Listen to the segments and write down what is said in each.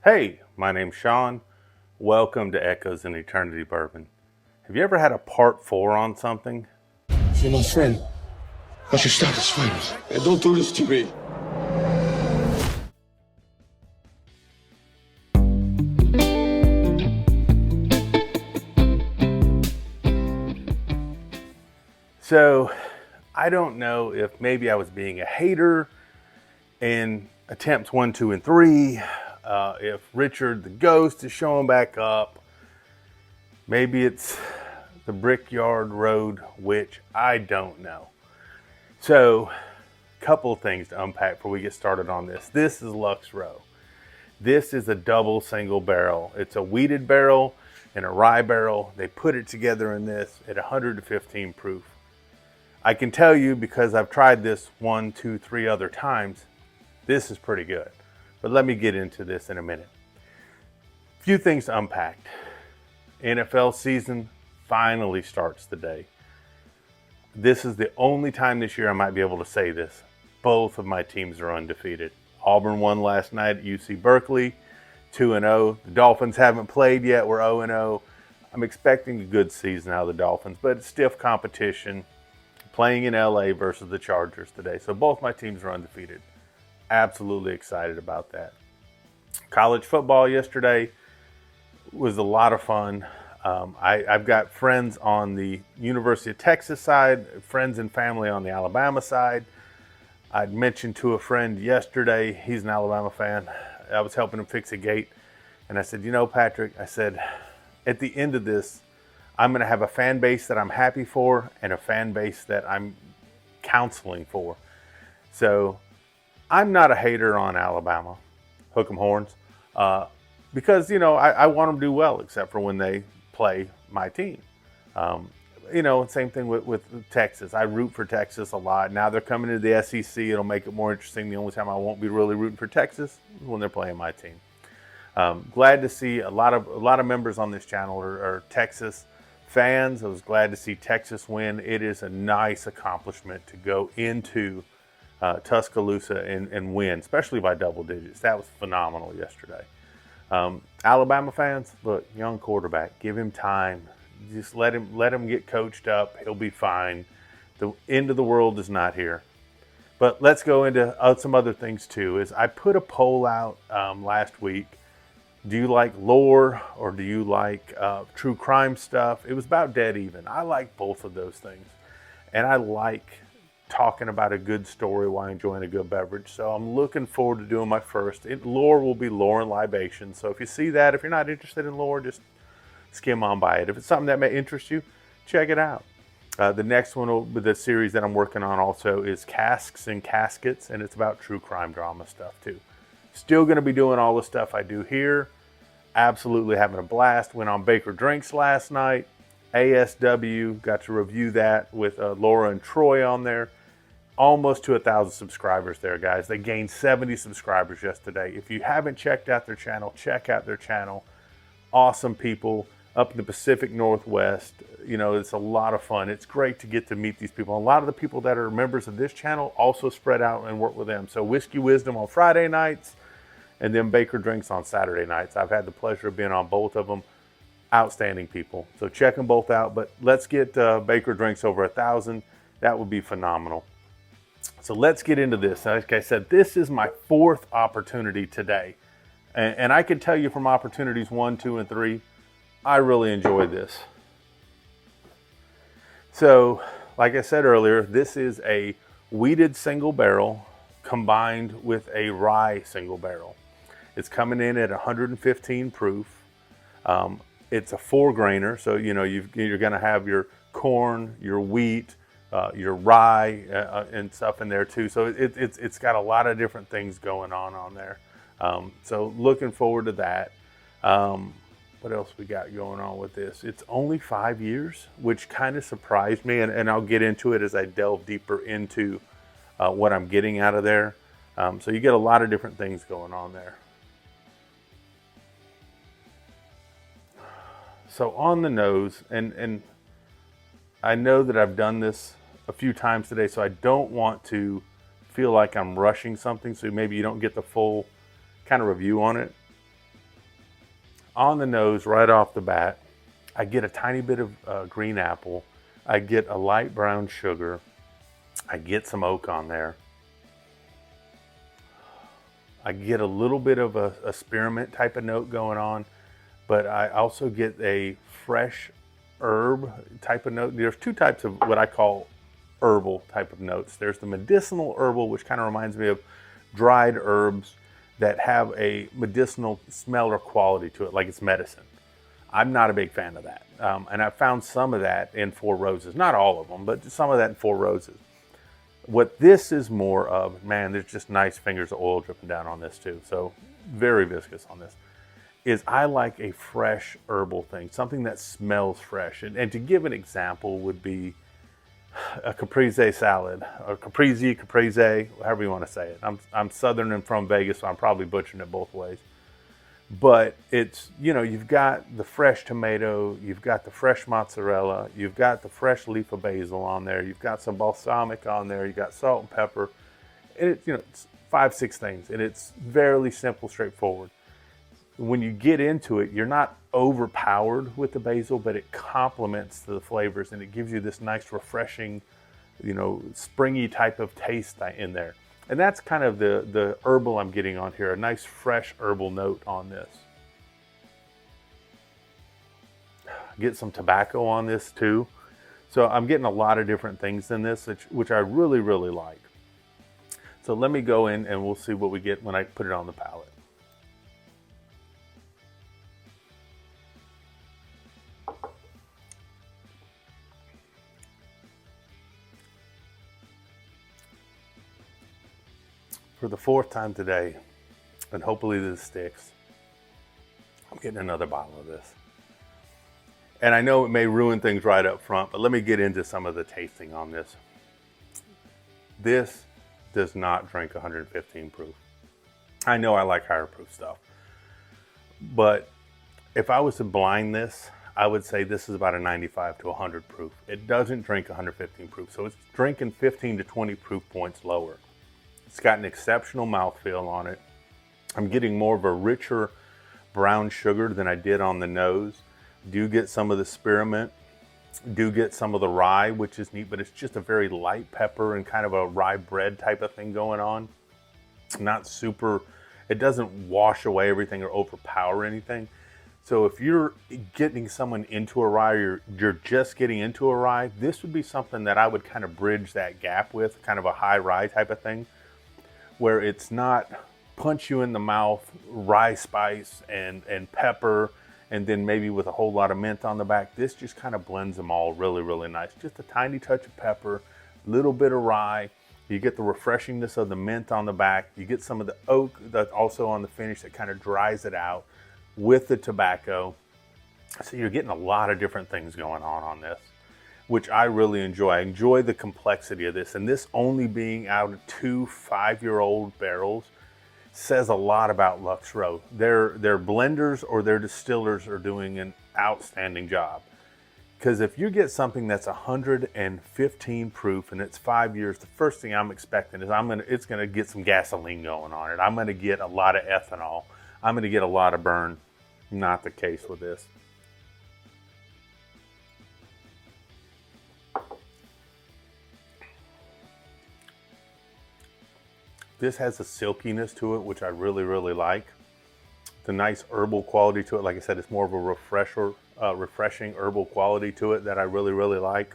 Hey, my name's Sean. Welcome to Echoes in Eternity Bourbon. Have you ever had a part 4 on something? You're my friend. I should stop this fight. And don't do this to me. So, I don't know if maybe I was being a hater in attempts 1, 2, and 3. If Richard the Ghost is showing back up. Maybe it's the Brickyard Road Witch. I don't know. So, couple things to unpack before we get started on this. This is Luxco. This is a double single barrel. It's a wheated barrel and a rye barrel. They put it together in this at 115 proof. I can tell you, because I've tried this 1, 2, 3 other times, this is pretty good. But let me get into this in a minute. A few things to unpack. NFL season finally starts today. This is the only time this year I might be able to say this. Both of my teams are undefeated. Auburn won last night at UC Berkeley, 2-0. The Dolphins haven't played yet. We're 0-0. I'm expecting a good season out of the Dolphins, but it's stiff competition. Playing in LA versus the Chargers today. So both my teams are undefeated. Absolutely excited about that. College football yesterday was a lot of fun. I've got friends on the University of Texas side, friends and family on the Alabama side. I'd mentioned to a friend yesterday, he's an Alabama fan. I was helping him fix a gate. And I said, Patrick, I said, at the end of this, I'm going to have a fan base that I'm happy for and a fan base that I'm counseling for. So I'm not a hater on Alabama, hook 'em horns, because, I want them to do well, except for when they play my team. Same thing with Texas. I root for Texas a lot. Now they're coming into the SEC. It'll make it more interesting. The only time I won't be really rooting for Texas is when they're playing my team. Glad to see a lot of members on this channel are Texas fans. I was glad to see Texas win. It is a nice accomplishment to go into Tuscaloosa and win, especially by double digits. That was phenomenal yesterday. Alabama fans, look, young quarterback, give him time. Just let him get coached up. He'll be fine. The end of the world is not here. But let's go into some other things too. Is I put a poll out last week. Do you like lore or do you like true crime stuff? It was about dead even. I like both of those things. And I like talking about a good story while enjoying a good beverage. So I'm looking forward to doing my first. Lore will be lore and libation. So if you see that, if you're not interested in lore, just skim on by it. If it's something that may interest you, check it out. The next one with the series that I'm working on also is Casks and Caskets, and it's about true crime drama stuff too. Still going to be doing all the stuff I do here. Absolutely having a blast. Went on Baker Drinks last night. ASW, got to review that with Laura and Troy on there. Almost to 1,000 subscribers there, guys. They gained 70 subscribers yesterday. If you haven't checked out their channel, check out their channel. Awesome people up in the Pacific Northwest. It's a lot of fun. It's great to get to meet these people. A lot of the people that are members of this channel also spread out and work with them. So Whiskey Wisdom on Friday nights and then Baker Drinks on Saturday nights. I've had the pleasure of being on both of them. Outstanding people. So check them both out. But let's get Baker Drinks over 1,000. That would be phenomenal. So let's get into this. Like I said, this is my 4th opportunity today. And I can tell you from opportunities 1, 2, and 3, I really enjoyed this. So, like I said earlier, this is a wheated single barrel combined with a rye single barrel. It's coming in at 115 proof. It's a 4-grainer, so you're going to have your corn, your wheat, your rye, and stuff in there too. So it's got a lot of different things going on there. So looking forward to that. What else we got going on with this? It's only 5 years, which kind of surprised me, and I'll get into it as I delve deeper into what I'm getting out of there. So you get a lot of different things going on there. So on the nose, and I know that I've done this a few times today, so I don't want to feel like I'm rushing something, so maybe you don't get the full kind of review on it. on the nose right off the bat, I get a tiny bit of green apple. I get a light brown sugar. I get some oak on there. I get a little bit of a spearmint type of note going on, but I also get a fresh herb type of note. There's two types of what I call herbal type of notes. There's the medicinal herbal, which kind of reminds me of dried herbs that have a medicinal smell or quality to it, like it's medicine. I'm not a big fan of that. And I found some of that in Four Roses. Not all of them, but some of that in Four Roses. What this is more of, man, there's just nice fingers of oil dripping down on this too. So very viscous on this. Is I like a fresh herbal thing, something that smells fresh. And to give an example would be a caprese salad, or caprese, however you want to say it. I'm Southern and from Vegas, so I'm probably butchering it both ways. But it's, you've got the fresh tomato, you've got the fresh mozzarella, you've got the fresh leaf of basil on there, you've got some balsamic on there, you've got salt and pepper. And it's 5-6 things, and it's very simple, straightforward. When you get into it, you're not overpowered with the basil, but it complements the flavors and it gives you this nice, refreshing, springy type of taste in there. And that's kind of the herbal I'm getting on here, a nice fresh herbal note on this. Get some tobacco on this too. So I'm getting a lot of different things in this, which I really, really like. So let me go in and we'll see what we get when I put it on the palate. For the 4th time today, and hopefully this sticks, I'm getting another bottle of this. And I know it may ruin things right up front, but let me get into some of the tasting on this. This does not drink 115 proof. I know I like higher proof stuff, but if I was to blind this, I would say this is about a 95 to 100 proof. It doesn't drink 115 proof, so it's drinking 15 to 20 proof points lower. It's got an exceptional mouthfeel on it. I'm getting more of a richer brown sugar than I did on the nose. Do get some of the spearmint, do get some of the rye, which is neat, but it's just a very light pepper and kind of a rye bread type of thing going on. Not super, it doesn't wash away everything or overpower anything. So if you're getting someone into a rye, or you're just getting into a rye, this would be something that I would kind of bridge that gap with, kind of a high rye type of thing, where it's not punch you in the mouth, rye spice and pepper, and then maybe with a whole lot of mint on the back. This just kind of blends them all really, really nice. Just a tiny touch of pepper, little bit of rye. You get the refreshingness of the mint on the back. You get some of the oak that's also on the finish that kind of dries it out with the tobacco. So you're getting a lot of different things going on this, which I really enjoy. I enjoy the complexity of this, and this only being out of 2 5-year-old barrels says a lot about Luxco. Their blenders or their distillers are doing an outstanding job. Because if you get something that's 115 proof and it's 5 years, the first thing I'm expecting is it's gonna get some gasoline going on it. I'm gonna get a lot of ethanol. I'm gonna get a lot of burn. Not the case with this. This has a silkiness to it, which I really, really like. The nice herbal quality to it. Like I said, it's more of a refreshing herbal quality to it that I really, really like.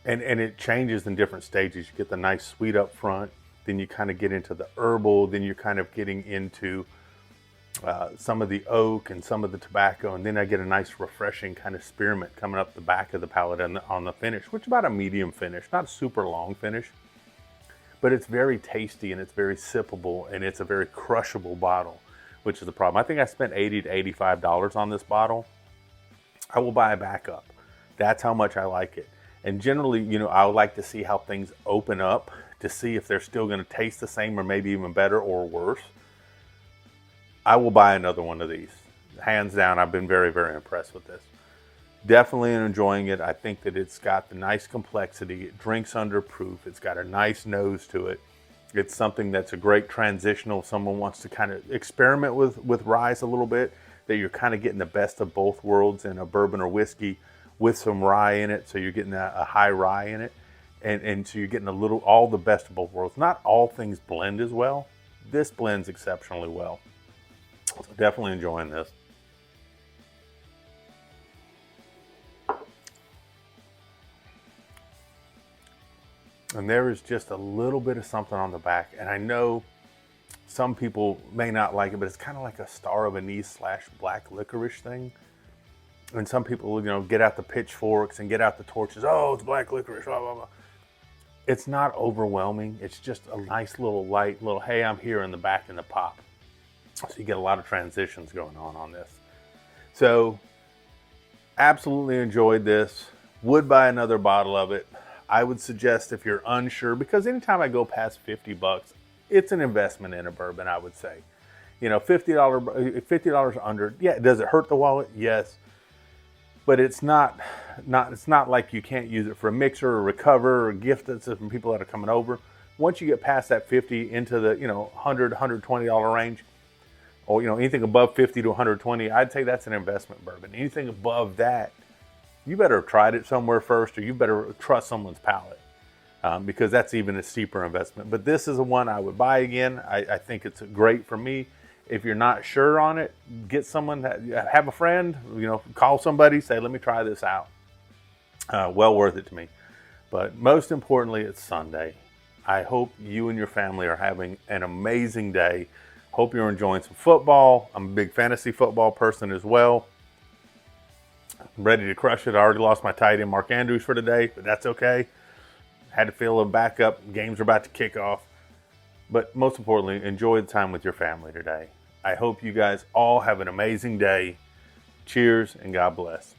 And it changes in different stages. You get the nice sweet up front, then you kind of get into the herbal, then you're kind of getting into some of the oak and some of the tobacco, and then I get a nice refreshing kind of spearmint coming up the back of the palate on the finish, which is about a medium finish, not a super long finish. But it's very tasty and it's very sippable and it's a very crushable bottle, which is the problem. I think I spent $80 to $85 on this bottle. I will buy a backup. That's how much I like it. And generally, I would like to see how things open up to see if they're still going to taste the same or maybe even better or worse. I will buy another one of these. Hands down, I've been very, very impressed with this. Definitely enjoying it. I think that it's got the nice complexity. It drinks under proof. It's got a nice nose to it. It's something that's a great transitional if someone wants to kind of experiment with rye a little bit, that you're kind of getting the best of both worlds in a bourbon or whiskey with some rye in it. So you're getting a high rye in it. And so you're getting all the best of both worlds. Not all things blend as well. This blends exceptionally well. So definitely enjoying this. And there is just a little bit of something on the back. And I know some people may not like it, but it's kind of like a star of anise / black licorice thing. And some people, get out the pitchforks and get out the torches. Oh, it's black licorice, blah, blah, blah. It's not overwhelming. It's just a nice light little, hey, I'm here in the back in the pop. So you get a lot of transitions going on this. So absolutely enjoyed this. Would buy another bottle of it. I would suggest if you're unsure, because anytime I go past $50, it's an investment in a bourbon, I would say. $50 under, yeah, does it hurt the wallet? Yes. But it's not like you can't use it for a mixer or recover or gift it to some people that are coming over. Once you get past that 50 into the $100, $120 range, or anything above 50 to 120, I'd say that's an investment bourbon. Anything above that, you better have tried it somewhere first, or you better trust someone's palate, because that's even a steeper investment. But this is the one I would buy again. I think it's great for me. If you're not sure on it, get someone, have a friend, call somebody, say, let me try this out. Well worth it to me. But most importantly, it's Sunday. I hope you and your family are having an amazing day. Hope you're enjoying some football. I'm a big fantasy football person as well. I'm ready to crush it. I already lost my tight end, Mark Andrews, for today, but that's okay. Had to feel a backup. Games are about to kick off. But most importantly, enjoy the time with your family today. I hope you guys all have an amazing day. Cheers and God bless.